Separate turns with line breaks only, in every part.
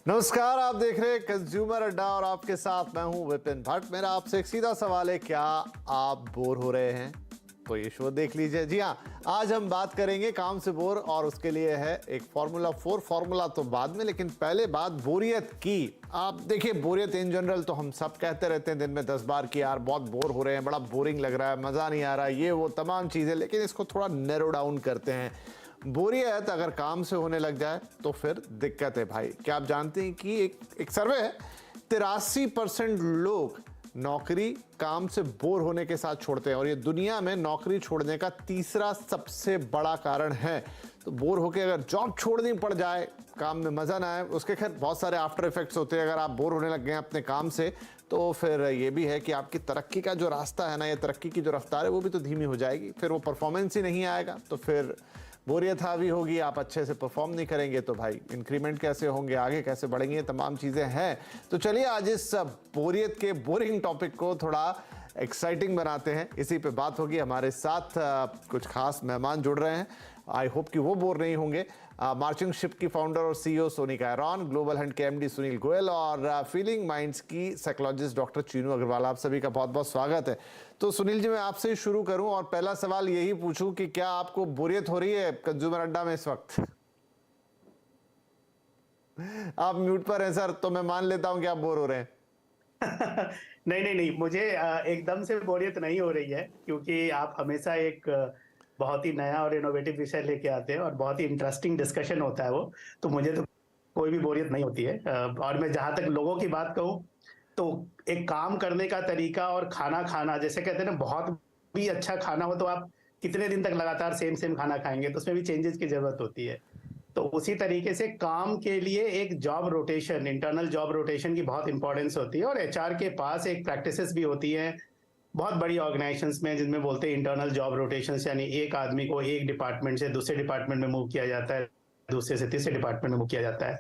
नमस्कार, आप देख रहे हैं कंज्यूमर अड्डा और आपके साथ मैं हूं विपिन भट्ट। मेरा आपसे एक सीधा सवाल है, क्या आप बोर हो रहे हैं? तो ये शो देख लीजिए। जी हाँ, आज हम बात करेंगे काम से बोर, और उसके लिए है एक फॉर्मूला 4। फॉर्मूला तो बाद में, लेकिन पहले बात बोरियत की। आप देखिए, बोरियत इन जनरल तो हम सब कहते रहते हैं दिन में 10 बार कि यार बहुत बोर हो रहे हैं, बड़ा बोरिंग लग रहा है, मजा नहीं आ रहा, ये वो तमाम चीजें। लेकिन इसको थोड़ा नैरो डाउन करते हैं। बोरियत अगर काम से होने लग जाए तो फिर दिक्कत है भाई। क्या आप जानते हैं कि एक सर्वे है, 83% लोग नौकरी काम से बोर होने के साथ छोड़ते हैं, और ये दुनिया में नौकरी छोड़ने का तीसरा सबसे बड़ा कारण है। तो बोर होके अगर जॉब छोड़नी पड़ जाए, काम में मजा ना आए, उसके खैर बहुत सारे आफ्टर इफेक्ट्स होते हैं। अगर आप बोर होने लग गए अपने काम से, तो फिर ये भी है कि आपकी तरक्की का जो रास्ता है ना, ये तरक्की की जो रफ्तार है, वो भी तो धीमी हो जाएगी। फिर वो परफॉर्मेंस ही नहीं आएगा, तो फिर बोरियत हावी होगी, आप अच्छे से परफॉर्म नहीं करेंगे, तो भाई इंक्रीमेंट कैसे होंगे, आगे कैसे बढ़ेंगे, तमाम चीज़ें हैं। तो चलिए आज इस बोरियत के बोरिंग टॉपिक को थोड़ा एक्साइटिंग बनाते हैं। इसी पे बात होगी। हमारे साथ कुछ खास मेहमान जुड़ रहे हैं। आई होप कि वो बोर नहीं होंगे। मार्चिंग शिप की फाउंडर और CEO Sonika Aaron, global Hunt के एमडी सुनील गोयल, और फीलिंग माइंड्स की साइकोलॉजिस्ट डॉक्टर चीनू अग्रवाल। आप सभी का बहुत बहुत स्वागत है। तो सुनील जी, मैं आपसे ही शुरू करूं और पहला सवाल यही पूछूं कि क्या आपको बोरियत हो रही है कंज्यूमर अड्डा में इस वक्त? आप म्यूट पर हैं सर, तो मैं मान लेता हूं कि आप बोर हो रहे हैं।
नहीं नहीं नहीं, मुझे एकदम से बोरियत नहीं हो रही है, क्योंकि आप हमेशा एक बहुत ही नया और इनोवेटिव विषय लेके आते हैं और बहुत ही इंटरेस्टिंग डिस्कशन होता है वो। तो मुझे तो कोई भी बोरियत नहीं होती है। और मैं जहां तक लोगों की बात कहूँ, तो एक काम करने का तरीका और खाना खाना, जैसे कहते हैं ना, बहुत भी अच्छा खाना हो तो आप कितने दिन तक लगातार सेम सेम खाना खाएंगे, तो उसमें भी चेंजेस की जरूरत होती है। तो उसी तरीके से काम के लिए एक job rotation, internal job rotation की बहुत इंपॉर्टेंस होती है। और एचआर के पास एक प्रैक्टिसेस भी होती हैं बहुत बड़ी ऑर्गेनाइजेशंस में, जिनमें बोलते हैं इंटरनल जॉब रोटेशंस, यानी एक आदमी को एक डिपार्टमेंट से दूसरे डिपार्टमेंट में मूव किया जाता है, दूसरे से तीसरे डिपार्टमेंट में मूव किया जाता है।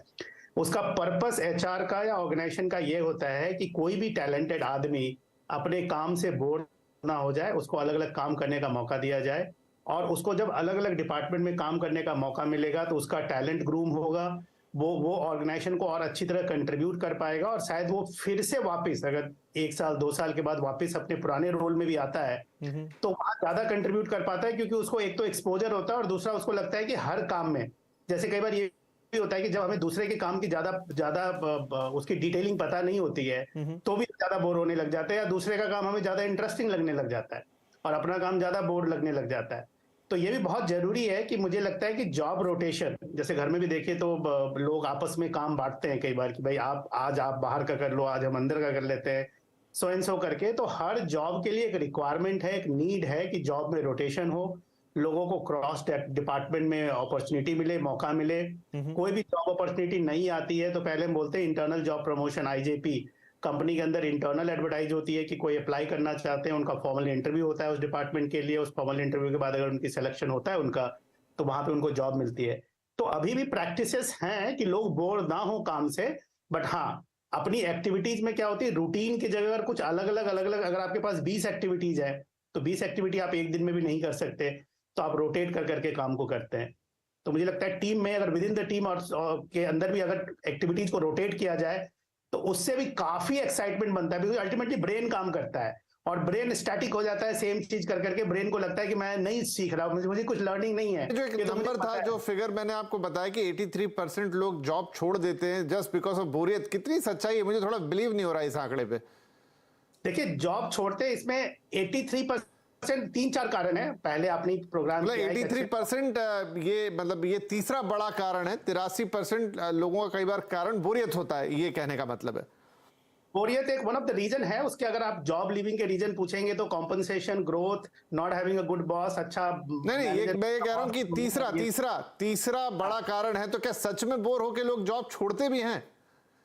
उसका पर्पस एचआर का या ऑर्गेनाइजेशन का ये होता है कि कोई भी टैलेंटेड आदमी अपने काम से बोर ना हो जाए, उसको अलग अलग काम करने का मौका दिया जाए। और उसको जब अलग अलग डिपार्टमेंट में काम करने का मौका मिलेगा, तो उसका टैलेंट ग्रूम होगा, वो ऑर्गेनाइजेशन को और अच्छी तरह कंट्रीब्यूट कर पाएगा, और शायद वो फिर से वापस, अगर 1 साल 2 साल के बाद वापस अपने पुराने रोल में भी आता है, तो वहां ज्यादा कंट्रीब्यूट कर पाता है, क्योंकि उसको एक तो एक्सपोजर होता है, और दूसरा उसको लगता है कि हर काम में, जैसे कई बार ये भी होता है कि जब हमें दूसरे के काम की ज्यादा ज्यादा उसकी डिटेलिंग पता नहीं होती है, तो भी ज्यादा बोर होने लग जाते हैं, या दूसरे का काम हमें ज्यादा इंटरेस्टिंग लगने लग जाता है और अपना काम ज्यादा बोर लगने लग जाता है। तो ये भी बहुत जरूरी है कि मुझे लगता है कि जॉब रोटेशन, जैसे घर में भी देखिए तो लोग आपस में काम बांटते हैं कई बार कि भाई आप आज आप बाहर का कर लो, आज हम अंदर का कर लेते हैं, सो एंड सो करके। तो हर जॉब के लिए एक रिक्वायरमेंट है, एक नीड है कि जॉब में रोटेशन हो, लोगों को क्रॉस डिपार्टमेंट में अपॉर्चुनिटी मिले, मौका मिले। कोई भी जॉब अपॉर्चुनिटी नहीं आती है तो पहले हम बोलते हैं internal job promotion, IJP. Company के अंदर इंटरनल एडवर्टाइज होती है कि कोई अप्लाई करना चाहते हैं, उनका फॉर्मल इंटरव्यू होता है उस डिपार्टमेंट के लिए, उस फॉर्मल इंटरव्यू के बाद अगर उनकी सिलेक्शन होता है उनका, तो वहां पे उनको जॉब मिलती है। तो अभी भी प्रैक्टिसेस हैं कि लोग बोर ना हो काम से, बट हाँ, अपनी एक्टिविटीज में क्या होती है, रूटीन की जगह अगर कुछ अलग अलग अगर आपके पास 20 एक्टिविटीज है, तो 20 एक्टिविटी आप एक दिन में भी नहीं कर सकते, तो आप रोटेट कर करके काम को करते हैं। तो मुझे लगता है टीम में, अगर विद इन द टीम और के अंदर भी अगर एक्टिविटीज को रोटेट किया जाए, तो उससे भी काफी एक्साइटमेंट बनता है, बिकॉज अल्टीमेटली ब्रेन काम करता है, और ब्रेन स्टैटिक हो जाता है सेम चीज कर करके। ब्रेन को लगता है कि मैं नहीं सीख रहा हूं, मुझे कुछ लर्निंग नहीं है।
जो एक नंबर था, जो फिगर मैंने आपको बताया कि 83% लोग जॉब छोड़ देते हैं जस्ट बिकॉज ऑफ बोरियत, कितनी सच्चाई है? मुझे थोड़ा बिलीव नहीं हो रहा है इस आंकड़े पे।
देखिए, जॉब छोड़ते इसमें 83% 3-4 कारण है। पहले अपनी प्रोग्राम
83%, ये मतलब ये तीसरा बड़ा कारण है। 83% लोगों का कई बार कारण बोरियत होता है, ये कहने का मतलब है।
बोरियत एक वन ऑफ द रीजन है। उसके अगर आप जॉब लिविंग के रीजन पूछेंगे तो compensation, growth, not having a good boss, अच्छा
नहीं, मैं ये कह रहा हूं कि तीसरा बड़ा कारण है। तो क्या सच में बोर होके लोग जॉब छोड़ते भी हैं?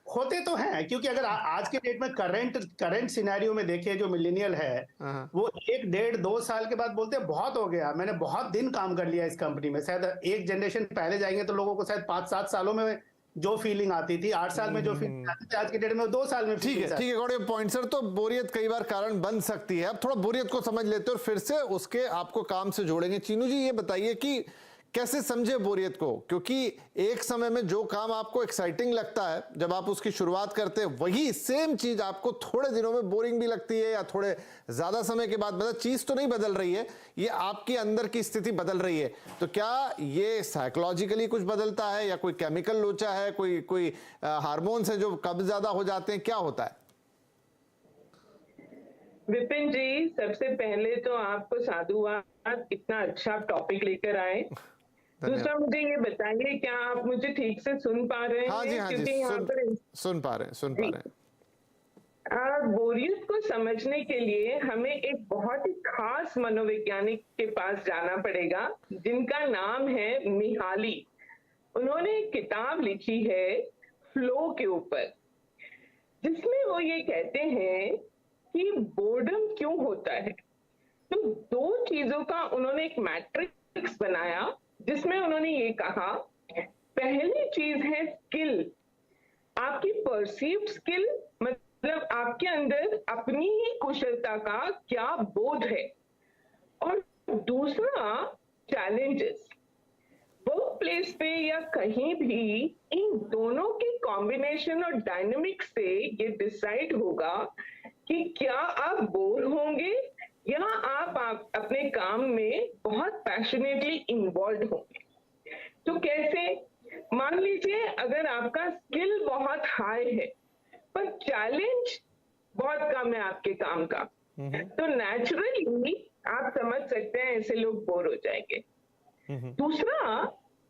होते तो हैं, क्योंकि अगर आज के डेट में करंट सिनेरियो में देखिए, जो मिलेनियल है, वो 1, 1.5, 2 साल के बाद बोलते हैं बहुत हो गया, मैंने बहुत दिन काम कर लिया इस कंपनी में। शायद एक जनरेशन पहले जाएंगे तो लोगों को शायद 5-7 सालों में जो फीलिंग आती थी, 8 साल में जो फीलिंग आती थी, आज के डेट में 2 साल में।
ठीक है, गॉट योर पॉइंट सर। तो बोरियत कई बार कारण बन सकती है। अब थोड़ा बोरियत को समझ लेते हैं और फिर से उसके आपको काम से जोड़ेंगे। चीनू जी, ये बताइए कि कैसे समझे बोरियत को, क्योंकि एक समय में जो काम आपको एक्साइटिंग लगता है जब आप उसकी शुरुआत करते हैं, वही सेम चीज आपको थोड़े दिनों में बोरिंग भी लगती है या थोड़े ज्यादा समय के बाद। मतलब चीज तो नहीं बदल रही है, ये आपकी अंदर की स्थिति बदल रही है। तो क्या ये साइकोलॉजिकली कुछ बदलता है या कोई केमिकल लोचा है, कोई कोई हार्मोन्स है जो कब ज्यादा हो जाते हैं, क्या होता है?
विपिन जी, सबसे पहले तो आपको साधुवाद, इतना अच्छा टॉपिक लेकर आए। दूसरा, मुझे ये बताइए, क्या आप मुझे ठीक से सुन पा रहे हैं?
हाँ जी, हाँ
क्योंकि
जी,
यहाँ पर
सुन पा रहे हैं।
बोरियत को समझने के लिए हमें एक बहुत ही खास मनोवैज्ञानिक के पास जाना पड़ेगा, जिनका नाम है मिहाली। उन्होंने एक किताब लिखी है फ्लो के ऊपर, जिसमें वो ये कहते हैं कि बोर्डम क्यों होता है। तो दो चीजों का उन्होंने एक मैट्रिक्स बनाया, जिसमें उन्होंने ये कहा, पहली चीज है स्किल, आपकी परसीव्ड स्किल, मतलब आपके अंदर अपनी ही कुशलता का क्या बोध है। और दूसरा चैलेंजेस, वर्क प्लेस पे या कहीं भी इन दोनों के कॉम्बिनेशन और डायनेमिक्स से ये डिसाइड होगा कि क्या आप बोर होंगे या आप अपने काम में बहुत पैशनेटली इन्वॉल्व होंगे। तो कैसे? मान लीजिए अगर आपका स्किल बहुत हाई है पर चैलेंज बहुत कम है आपके काम का, तो नेचुरली आप समझ सकते हैं ऐसे लोग बोर हो जाएंगे। दूसरा,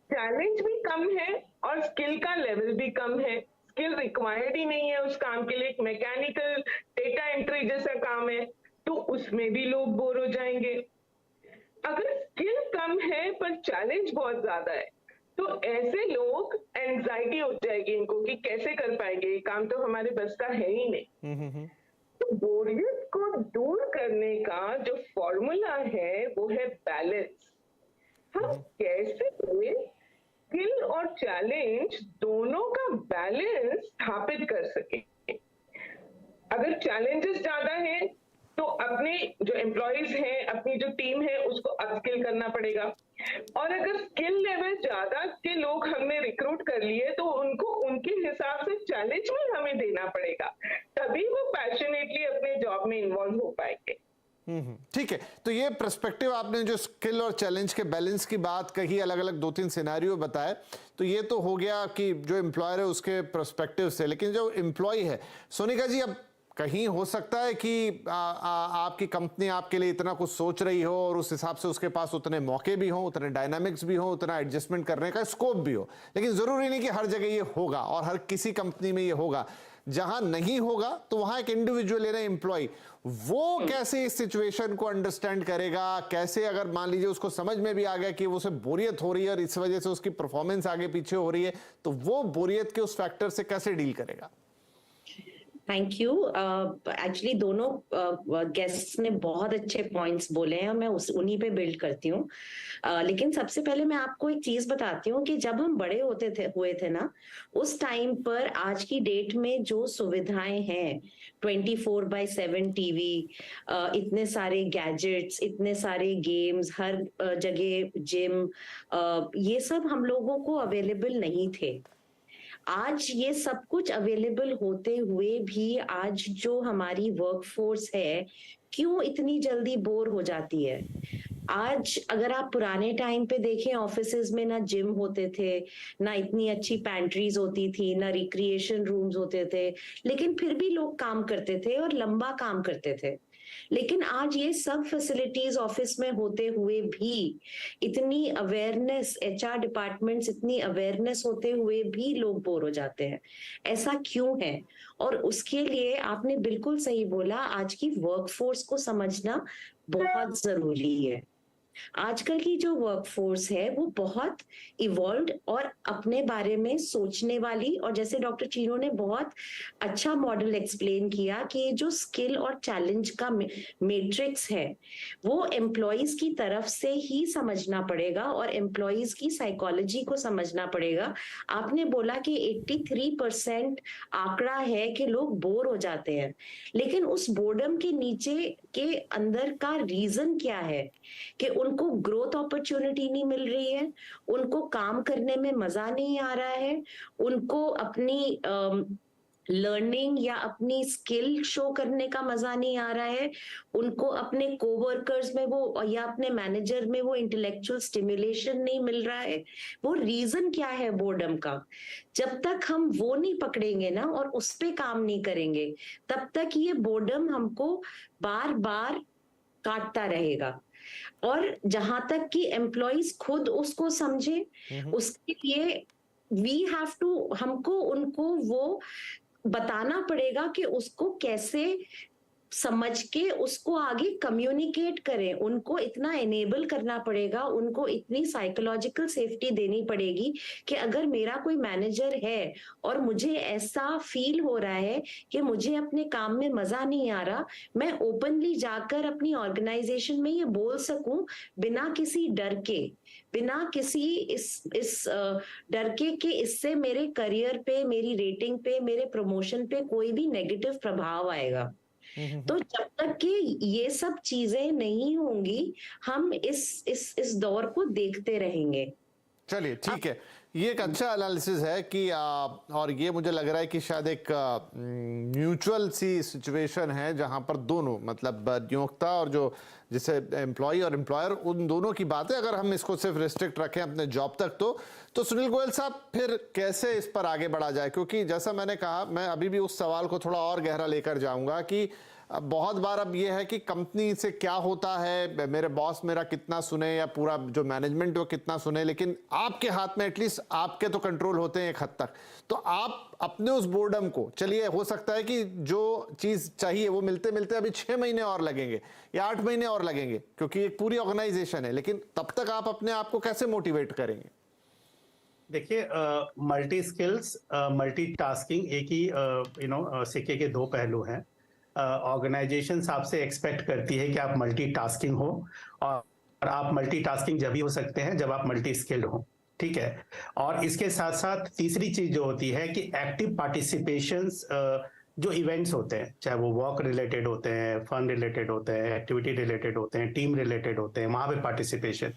चैलेंज भी कम है और स्किल का लेवल भी कम है, स्किल रिक्वायर्ड ही नहीं है उस काम के लिए, एक मैकेनिकल डेटा एंट्री जैसा काम है, तो उसमें भी लोग बोर हो जाएंगे। अगर स्किल कम है पर चैलेंज बहुत ज्यादा है, तो ऐसे लोग एंजाइटी हो जाएगी इनको कि कैसे कर पाएंगे, ये काम तो हमारे बस का है ही नहीं। तो बोरियत को दूर करने का जो फॉर्मूला है वो है बैलेंस। हम कैसे स्किल और चैलेंज दोनों का बैलेंस स्थापित कर सके। अगर चैलेंजेस ज्यादा हैं तो अपने जो एम्प्लॉइज हैं, अपनी जो टीम है, उसको अपस्किल करना पड़ेगा। और अगर स्किल लेवल ज्यादा के लोग हमने रिक्रूट कर लिए तो उनको उनके हिसाब से चैलेंज भी हमें देना पड़ेगा, तभी वो पैशनेटली अपने जॉब में इन्वॉल्व हो पाएंगे।
ठीक है, तो ये पर्सपेक्टिव आपने जो स्किल और चैलेंज के बैलेंस की बात कही, अलग अलग 2-3 सिनेरियो बताए, तो ये तो हो गया कि जो एम्प्लॉयर है उसके पर्सपेक्टिव से। लेकिन जो एम्प्लॉय है, सोनिका जी, अब कहीं हो सकता है कि आपकी कंपनी आपके लिए इतना कुछ सोच रही हो और उस हिसाब से उसके पास उतने मौके भी हों, उतने डायनामिक्स भी हों, उतना एडजस्टमेंट करने का स्कोप भी हो, लेकिन जरूरी नहीं कि हर जगह ये होगा और हर किसी कंपनी में ये होगा। जहां नहीं होगा तो वहां एक इंडिविजुअल यानी एम्प्लॉय, वो कैसे इस सिचुएशन को अंडरस्टैंड करेगा, कैसे, अगर मान लीजिए उसको समझ में भी आ गया कि उसे बोरियत हो रही है और इस वजह से उसकी परफॉर्मेंस आगे पीछे हो रही है, तो वो बोरियत के उस फैक्टर से कैसे डील करेगा?
Thank you. एक्चुअली दोनों गेस्ट्स ने बहुत अच्छे पॉइंट्स बोले हैं, मैं उन्हीं पे बिल्ड करती हूँ। लेकिन सबसे पहले मैं आपको एक चीज बताती हूँ कि जब हम बड़े हुए थे ना, उस टाइम पर आज की डेट में जो सुविधाएं हैं, 24/7 टीवी, इतने सारे गैजेट्स, इतने सारे गेम्स, हर जगह जिम, ये सब हम लोगों को अवेलेबल नहीं थे। आज ये सब कुछ अवेलेबल होते हुए भी आज जो हमारी वर्कफोर्स है, क्यों इतनी जल्दी बोर हो जाती है? आज अगर आप पुराने टाइम पे देखें, ऑफिसेज में ना जिम होते थे, ना इतनी अच्छी पैंट्रीज होती थी, ना रिक्रिएशन रूम्स होते थे, लेकिन फिर भी लोग काम करते थे और लंबा काम करते थे। लेकिन आज ये सब फैसिलिटीज ऑफिस में होते हुए भी, इतनी अवेयरनेस, एचआर डिपार्टमेंट्स इतनी अवेयरनेस होते हुए भी लोग बोर हो जाते हैं। ऐसा क्यों है? और उसके लिए आपने बिल्कुल सही बोला, आज की वर्कफोर्स को समझना बहुत जरूरी है। आजकल की जो वर्कफोर्स है वो बहुत इवॉल्व्ड और अपने बारे में सोचने वाली, और जैसे डॉक्टर चीनो ने बहुत अच्छा मॉडल एक्सप्लेन किया कि जो स्किल और चैलेंज का मैट्रिक्स है वो एम्प्लॉइज की तरफ से ही समझना पड़ेगा और एम्प्लॉइज की साइकोलॉजी को समझना पड़ेगा। आपने बोला कि 83% आंकड़ा है कि लोग बोर हो जाते हैं, लेकिन उस बोर्डम के नीचे के अंदर का रीजन क्या है कि उनको ग्रोथ अपॉर्चुनिटी नहीं मिल रही है, उनको काम करने में मजा नहीं आ रहा है, उनको अपनी लर्निंग या अपनी स्किल शो करने का मजा नहीं आ रहा है, उनको अपने कोवर्कर्स में वो या अपने मैनेजर में वो इंटेलेक्चुअल स्टिमुलेशन नहीं मिल रहा है। वो रीजन क्या है बोर्डम का? जब तक हम वो नहीं पकड़ेंगे ना और उस पे काम नहीं करेंगे, तब तक ये बोर्डम हमको बार बार काटता रहेगा। और जहां तक कि एम्प्लॉइज खुद उसको समझे, उसके लिए वी हैव टू, हमको उनको वो बताना पड़ेगा कि उसको कैसे समझ के उसको आगे कम्युनिकेट करें, उनको इतना एनेबल करना पड़ेगा, उनको इतनी साइकोलॉजिकल सेफ्टी देनी पड़ेगी कि अगर मेरा कोई मैनेजर है और मुझे ऐसा फील हो रहा है कि मुझे अपने काम में मजा नहीं आ रहा, मैं ओपनली जाकर अपनी ऑर्गेनाइजेशन में ये बोल सकूं बिना किसी डर के, बिना किसी इस डर के कि इससे मेरे करियर पे, मेरी रेटिंग पे, मेरे प्रमोशन पे कोई भी नेगेटिव प्रभाव आएगा। तो जब तक कि ये सब चीजें नहीं होंगी, हम इस दौर को देखते रहेंगे।
चलिए ठीक है, ये एक अच्छा एनालिसिस है कि और ये मुझे लग रहा है कि शायद एक म्यूचुअल सी सिचुएशन है जहां पर दोनों, मतलब नियोक्ता और जो जिसे एम्प्लॉय और एम्प्लॉयर, उन दोनों की बातें अगर हम इसको सिर्फ रिस्ट्रिक्ट रखें अपने जॉब तक, तो सुनील गोयल साहब फिर कैसे इस पर आगे बढ़ा जाए? क्योंकि जैसा मैंने कहा, मैं अभी भी उस सवाल को थोड़ा और गहरा लेकर जाऊंगा कि बहुत बार अब ये है कि कंपनी से क्या होता है, मेरे बॉस मेरा कितना सुने या पूरा जो मैनेजमेंट वो कितना सुने, लेकिन आपके हाथ में एटलीस्ट आपके तो कंट्रोल होते हैं एक हद तक। तो आप अपने उस बोर्डम को, चलिए हो सकता है कि जो चीज चाहिए वो मिलते मिलते अभी 6 महीने और लगेंगे या 8 महीने और लगेंगे, क्योंकि एक पूरी ऑर्गेनाइजेशन है, लेकिन तब तक आप अपने आप को कैसे मोटिवेट करेंगे?
देखिए, मल्टी स्किल्स, मल्टीटास्किंग एक ही सिक्के के दो पहलू हैं। ऑर्गेनाइजेशंस आपसे एक्सपेक्ट करती है कि आप मल्टीटास्किंग हो, और आप मल्टीटास्किंग जब भी हो सकते हैं जब आप मल्टी स्किल्ड हो, ठीक है। और इसके साथ साथ तीसरी चीज जो होती है कि एक्टिव पार्टिसिपेशंस, जो इवेंट्स होते हैं, चाहे वो वर्क रिलेटेड होते हैं, फन रिलेटेड होते हैं, एक्टिविटी रिलेटेड होते हैं, टीम रिलेटेड होते हैं, वहां पे पार्टिसिपेशन,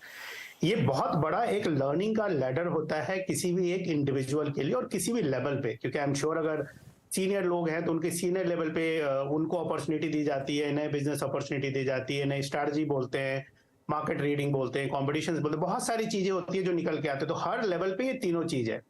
ये बहुत बड़ा एक लर्निंग का लैडर होता है किसी भी एक इंडिविजुअल के लिए और किसी भी लेवल पे। क्योंकि आई एम श्योर अगर सीनियर लोग हैं तो उनके सीनियर लेवल पे उनको अपॉर्चुनिटी दी जाती है, नए बिजनेस अपॉर्चुनिटी दी जाती है, नई स्ट्रैटेजी बोलते हैं, मार्केट रीडिंग बोलते हैं, कॉम्पिटिशंस बोलते हैं, बहुत सारी चीजें होती है जो निकल के आते हैं। तो हर लेवल पे ये तीनों चीज है।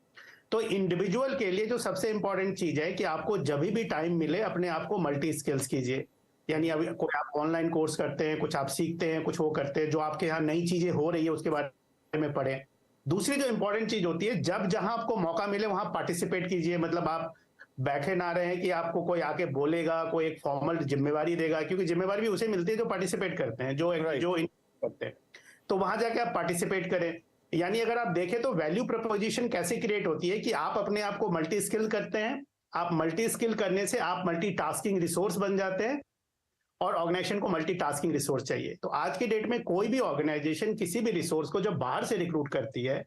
तो इंडिविजुअल के लिए जो सबसे इंपॉर्टेंट चीज है कि आपको जब भी टाइम मिले अपने आप को मल्टी स्किल्स कीजिए। यानी अभी कोई आप ऑनलाइन कोर्स करते हैं, कुछ आप सीखते हैं, कुछ वो करते हैं, जो आपके यहाँ नई चीजें हो रही है उसके बारे में पढ़ें। दूसरी जो इंपॉर्टेंट चीज होती है, जब जहां आपको मौका मिले वहां पार्टिसिपेट कीजिए। मतलब आप बैठे ना रहे कि आपको कोई आके बोलेगा, कोई एक फॉर्मल जिम्मेवारी देगा, क्योंकि जिम्मेवारी भी उसे मिलती है जो पार्टिसिपेट करते हैं, जो करते हैं। तो वहां जाके आप पार्टिसिपेट करें। यानी अगर आप देखें तो वैल्यू प्रपोजिशन कैसे क्रिएट होती है कि आप अपने आप को मल्टी स्किल करते हैं, आप मल्टी स्किल करने से आप मल्टीटास्किंग रिसोर्स बन जाते हैं, और ऑर्गेनाइजेशन को मल्टीटास्किंग रिसोर्स चाहिए। तो आज की डेट में कोई भी ऑर्गेनाइजेशन किसी भी रिसोर्स को जब बाहर से रिक्रूट करती है,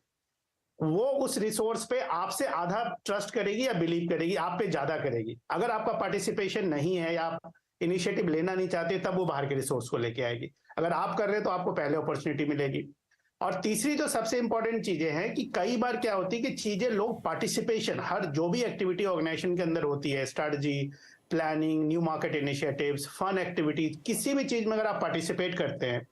वो उस रिसोर्स पे आपसे आधा ट्रस्ट करेगी या बिलीव करेगी, आप पे ज्यादा करेगी। अगर आपका पार्टिसिपेशन नहीं है या आप इनिशिएटिव लेना नहीं चाहते, तब वो बाहर के रिसोर्स को लेके आएगी। अगर आप कर रहे हैं तो आपको पहले अपॉर्चुनिटी मिलेगी। और तीसरी जो सबसे इंपॉर्टेंट चीजें हैं कि कई बार क्या होती है कि चीजें लोग पार्टिसिपेशन, हर जो भी एक्टिविटी ऑर्गेनाइजेशन के अंदर होती है, strategy, planning, new market initiatives, fun activities, किसी भी चीज में अगर आप पार्टिसिपेट करते हैं,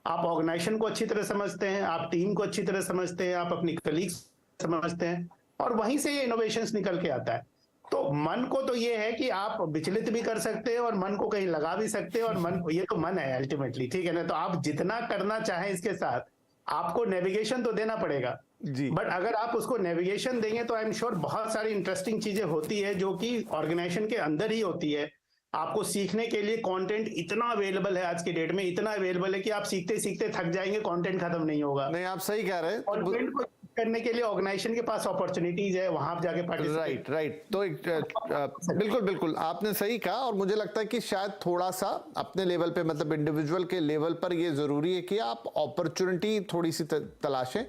आप ऑर्गेनाइजेशन को अच्छी तरह समझते हैं, आप टीम को अच्छी तरह समझते हैं, आप अपनी कलीग्स समझते हैं, और वहीं से ये इनोवेशंस निकल के आता है। तो मन को तो ये है कि आप विचलित भी कर सकते हैं और मन को कहीं लगा भी सकते हैं, और मन, ये तो मन है अल्टीमेटली, ठीक है ना। तो आप जितना करना चाहें इसके साथ, आपको नेविगेशन तो देना पड़ेगा जी। बट अगर आप उसको नेविगेशन देंगे तो आई एम श्योर बहुत सारी इंटरेस्टिंग चीजें होती है जो कि ऑर्गेनाइजेशन के अंदर ही होती है। आपको सीखने के लिए कंटेंट इतना अवेलेबल है आज की डेट में, इतना अवेलेबल है कि आप सीखते सीखते थक जाएंगे, कंटेंट खत्म नहीं होगा।
नहीं, आप सही कह रहे हैं।
कंटेंट को करने के लिए ऑर्गेनाइजेशन के पास अपॉर्चुनिटीज है, वहां आप जाके पार्टिसिपेट।
राइट। तो बिल्कुल आपने सही कहा, और मुझे लगता है कि शायद थोड़ा सा अपने लेवल पे, मतलब इंडिविजुअल के लेवल पर ये जरूरी है कि आप अपॉर्चुनिटी थोड़ी सी तलाशें।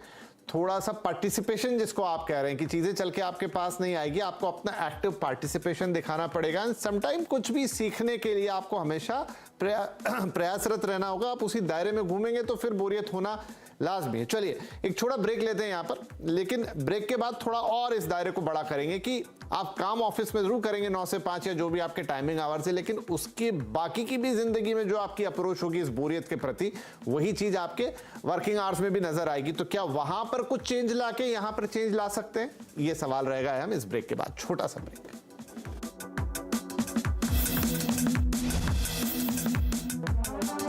थोड़ा सा पार्टिसिपेशन, जिसको आप कह रहे हैं कि चीजें चल के आपके पास नहीं आएगी, आपको अपना एक्टिव पार्टिसिपेशन दिखाना पड़ेगा। एंड समटाइम कुछ भी सीखने के लिए आपको हमेशा प्रयासरत रहना होगा। आप उसी दायरे में घूमेंगे तो फिर बोरियत होना लाजमी है। चलिए एक छोटा ब्रेक लेते हैं यहाँ पर, लेकिन ब्रेक के बाद थोड़ा और इस दायरे को बड़ा करेंगे कि आप काम ऑफिस में जरूर करेंगे 9 से 5 या जो भी आपके टाइमिंग आवर्स है, लेकिन उसके बाकी की भी जिंदगी में जो आपकी अप्रोच होगी इस बोरियत के प्रति, वही चीज आपके वर्किंग आवर्स में भी नजर आएगी। तो क्या वहां पर कुछ चेंज लाके यहां पर चेंज ला सकते हैं? ये सवाल रहेगा हम इस ब्रेक के बाद। छोटा सा ब्रेक।